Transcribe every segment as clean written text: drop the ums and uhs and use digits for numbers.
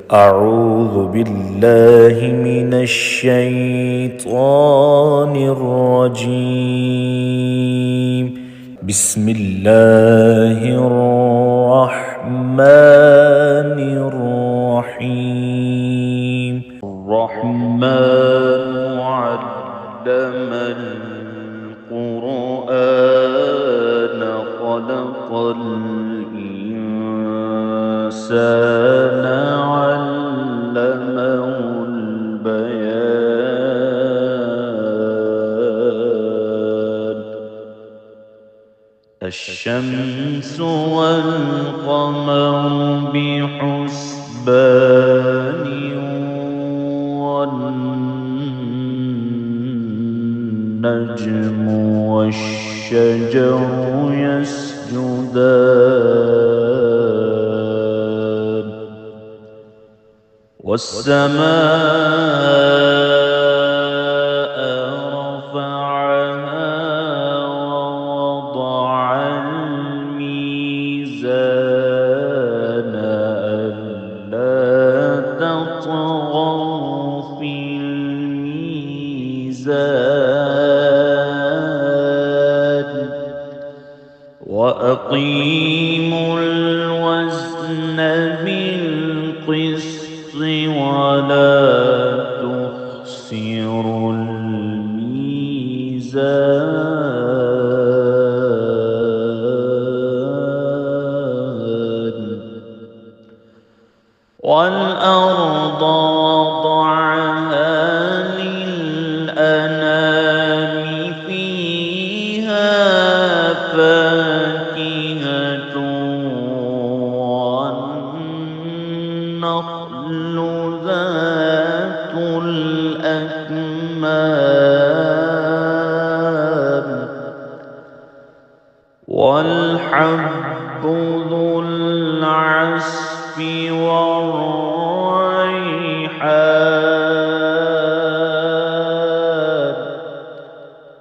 أعوذ بالله من الشيطان الرجيم. بسم الله الرحمن الرحيم. الرحمن علم القرآن خلق الإنسان علمه البيان. الشمس والقمر بحسبان والنجم والشجر يسجدان والسماء رفعها ووضع الميزان ألا تطغوا في الميزان وأقيموا الوزن بالقسط ولا تخسروا الميزان. والأرض وضعها للأنام فيها فاكهة والنخل ذات الأكمام والحب ذو العصف والريحان.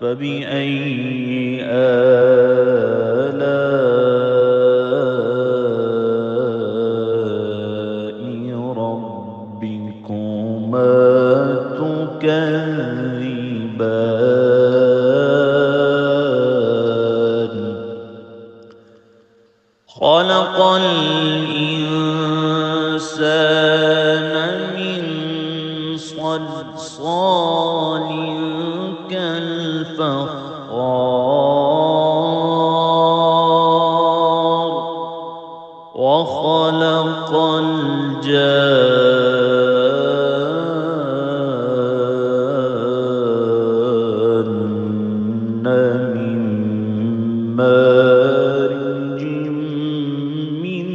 فبأي آلاء ربكما تكذبان. خلق الإنسان من صلصال كالفخار وخلق الجان من مارج من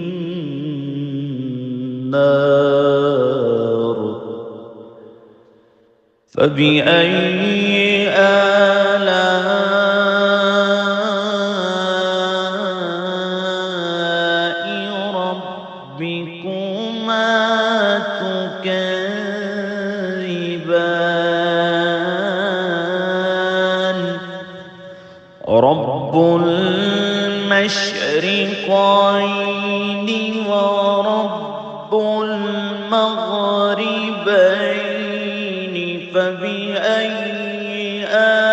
نار. فبأي آلاء ربكما تكذبان. رب المشرقين ورب المغربين. فبأي آلاء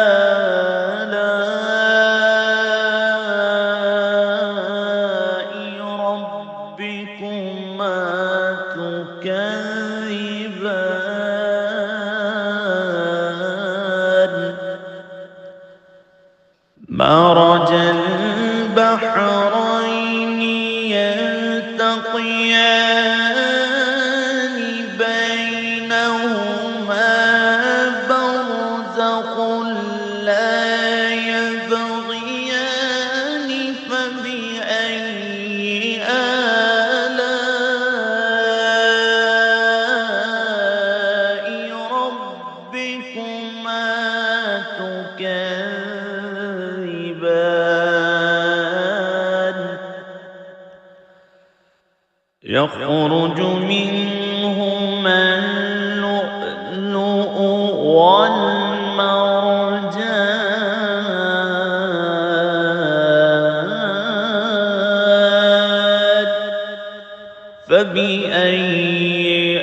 ربكما تكذبان. مرج البحرين يلتقيان بينهما برزخ لا يبغيان. فبأي آلاء ربكما تكذبان. يخرج منهما اللؤلؤ والمرجان. فبأي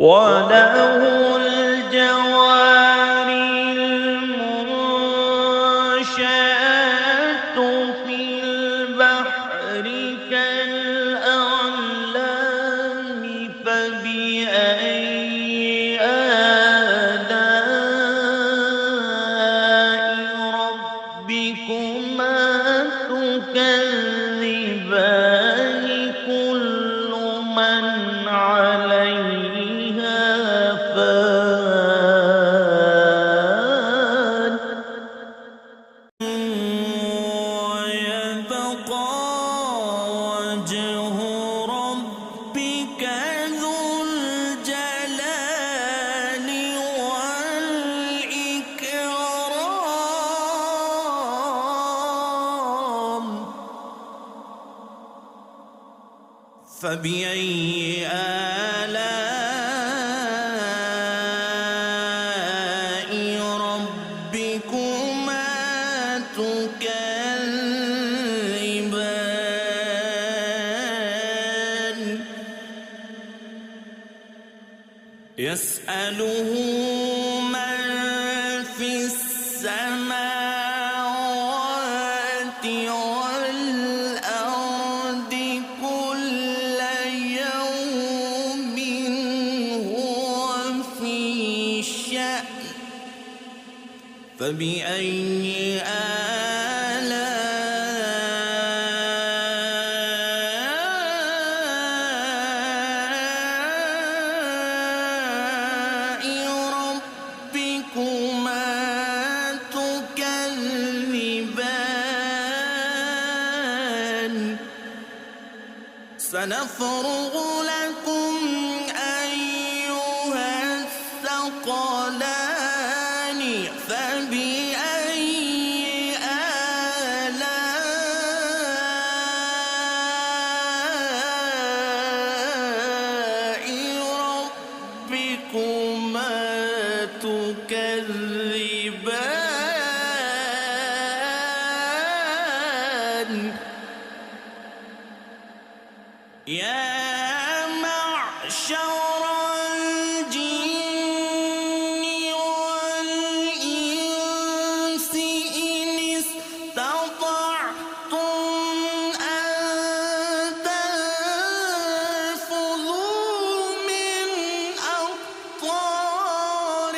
وله الجوار المنشآت في البحر كالأعلام فبأي آلاء ربكما تكذبان كل من عليها فان ويبقى وجه ربك ذو الجلال والإكرام فبأي آلاء ربكما تكذبان يسأله من في السماوات والأرض كل يوم هو في شأن فبأي آلاء ربكما تكذبان سنفرغ لكم أيها الثقلان فبأي آلاء ربكما تكذبان يا معشر الجن والإنس إن استطعتم أن تنفذوا من أقطار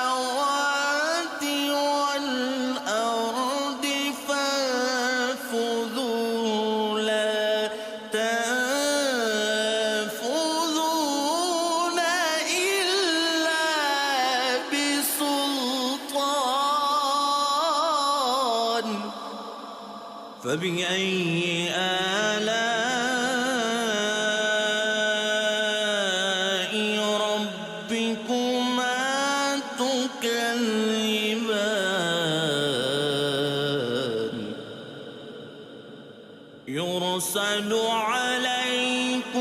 السماوات والأرض فانفذوا لا تنفذون إلا بسلطان فبأي آلاء ربكما تكذبان يرسل عليكما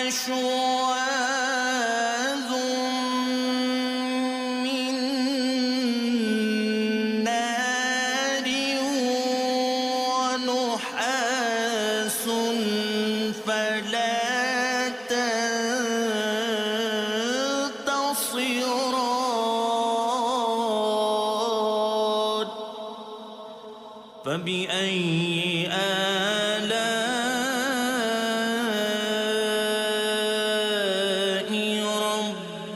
شواظ من نار ونحاس فلا تنتصران فبأي آلاء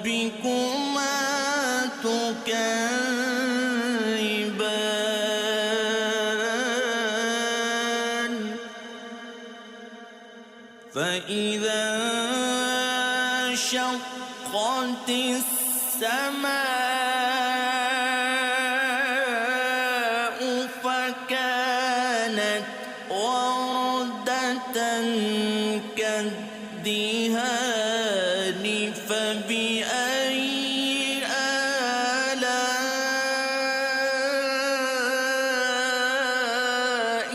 ربكما تكذبان فإذا انشقت السماء فكانت وردة كالدهان فبأي آلاء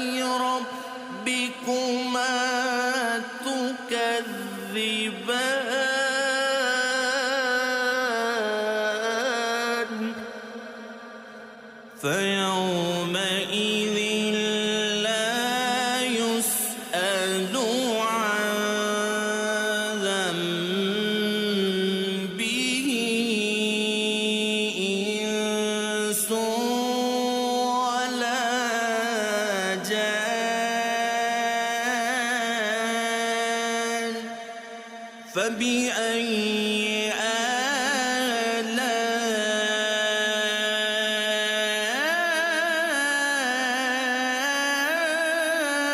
ربكما تكذبان فيومئذ لا يسأل عن فبأي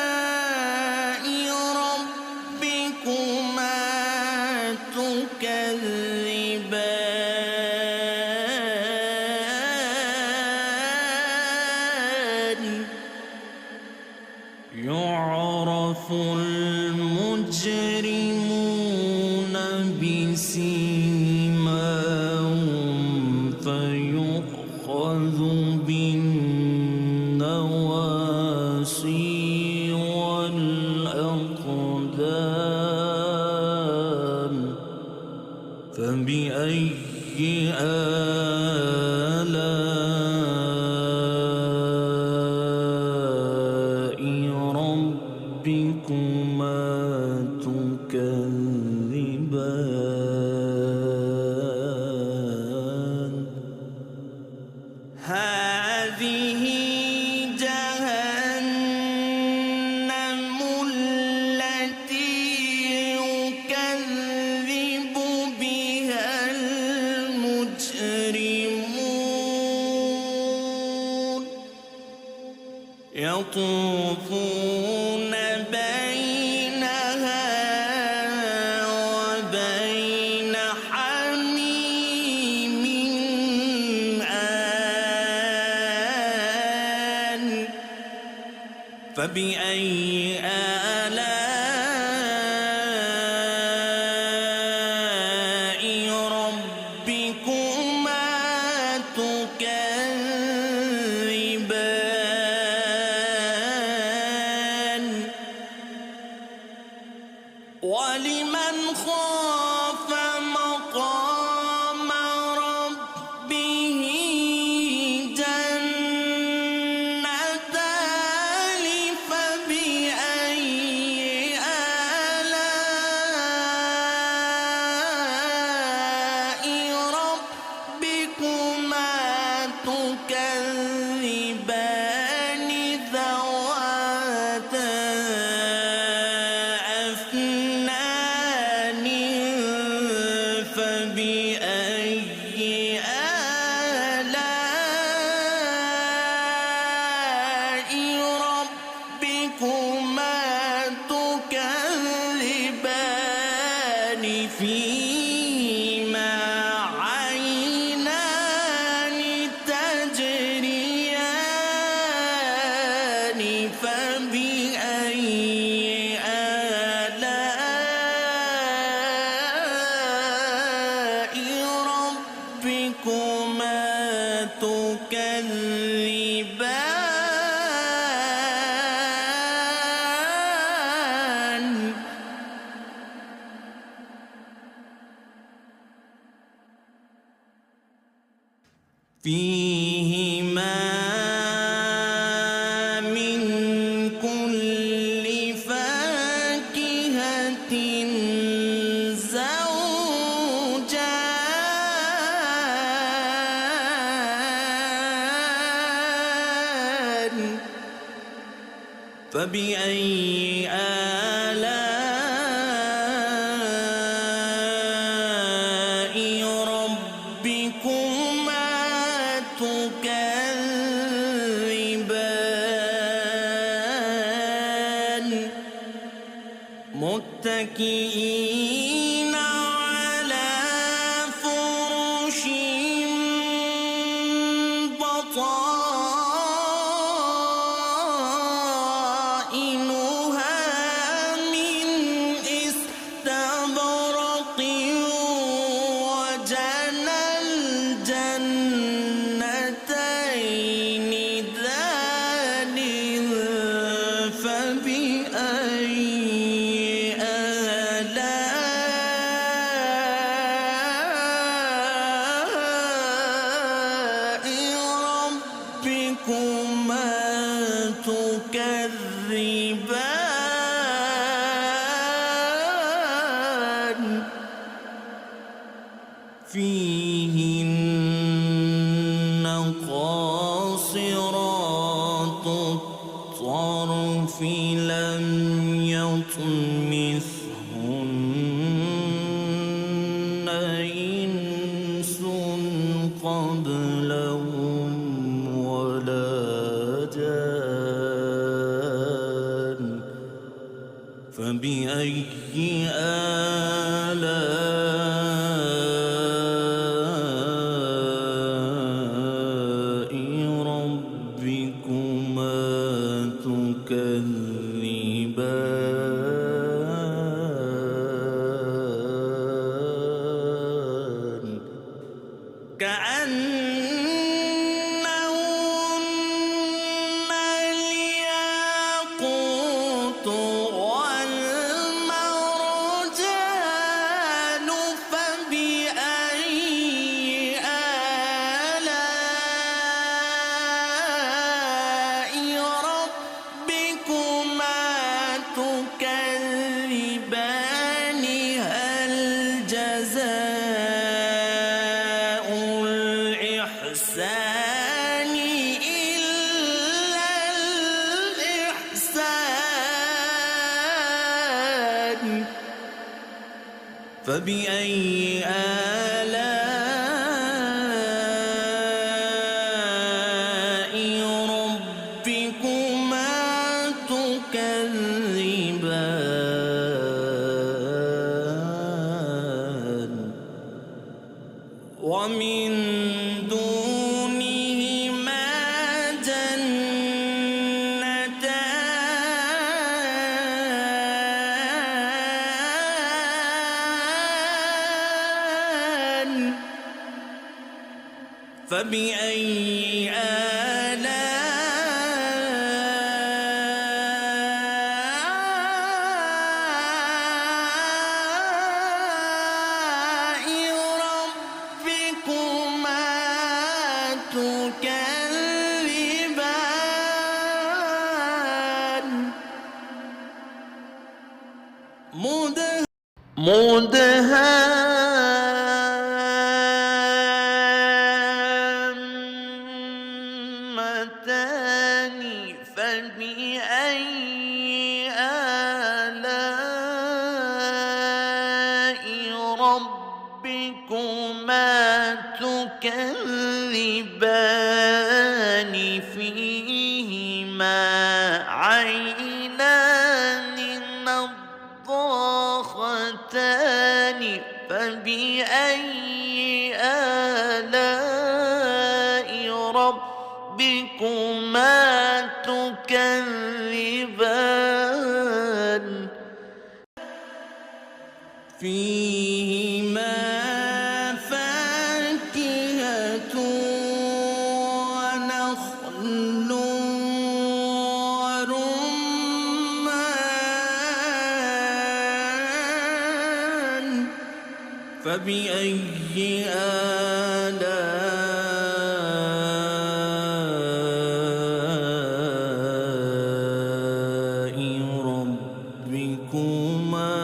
آلاء ربكما تكذبان يعرف المجرمون بسيماهم فيؤخذ بالنواصي والأقدام فبأي آلاء ربكما تكذبان هذه جهنم التي يكذب بها المجرمون يطوفون بينها وبين حميم آن فبأي آلاء ربكما تكذبان ولمن خاف مقام ربه جنتان فبأي آلاء ربكما تكذبان ذواتا أفنان فبأي آلاء ربكما تكذبان فيهما عينان تجريان فبأي آلاء ربكما تكذبان فيهما من كل فاكهة زوجان فبأي آلاء ربكما تكذبان متكئين على فرش بطائنها من استبرق وجنى الجنتين دان فبأي آلاء ربكما تكذبان فيهن قاصرات الطرف لم يطمثهن كأنهن الياقوت والمرجان فبأي آلاء ربكما تكذبان هل جزاء الإحسان إلا الإحسان فبأي آلاء ربكما تكذبان ومن دونهما جنتان فبأي آلاء ربكما تكذبان مدهامتان فبأي آلاء ربكما تكذبان فيهما عينان نضاختان فبأي آلاء ربكما تكذبان فيهما فاكهة ونخل ورمان فبأي آلاء ربكما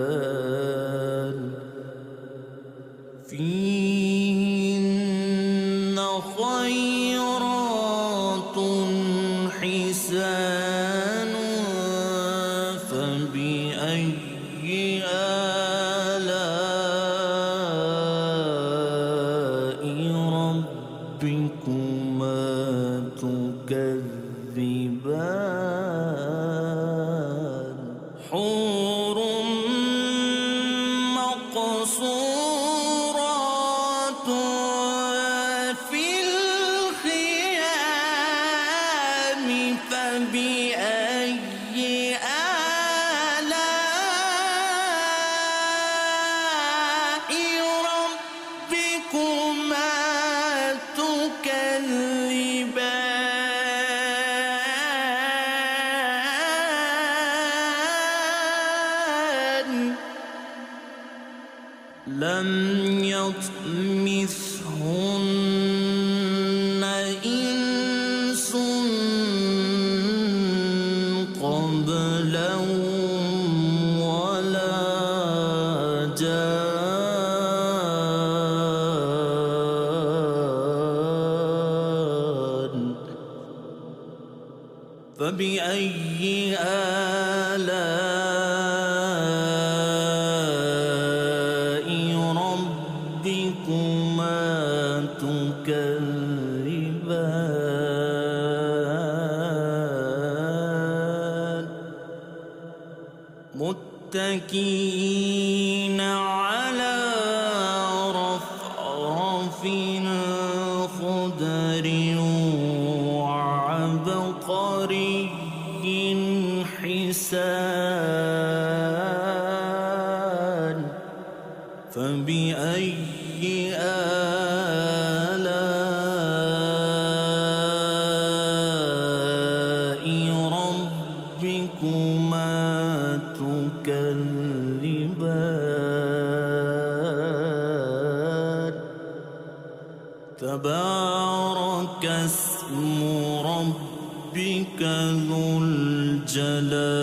تكذبان فيهن خيرات حسان فبأي آلاء ربكما تكذبان حور مقصورات في الخيام فبأي آلاء ربكما تكذبان لم يطمثهن إنس قبلهم ولا جان فبأي آلاء ربكما تكذبان متكئين على رفرف خضر وعبقري حسان تكذبان تبارك اسم ربك ذو الجلال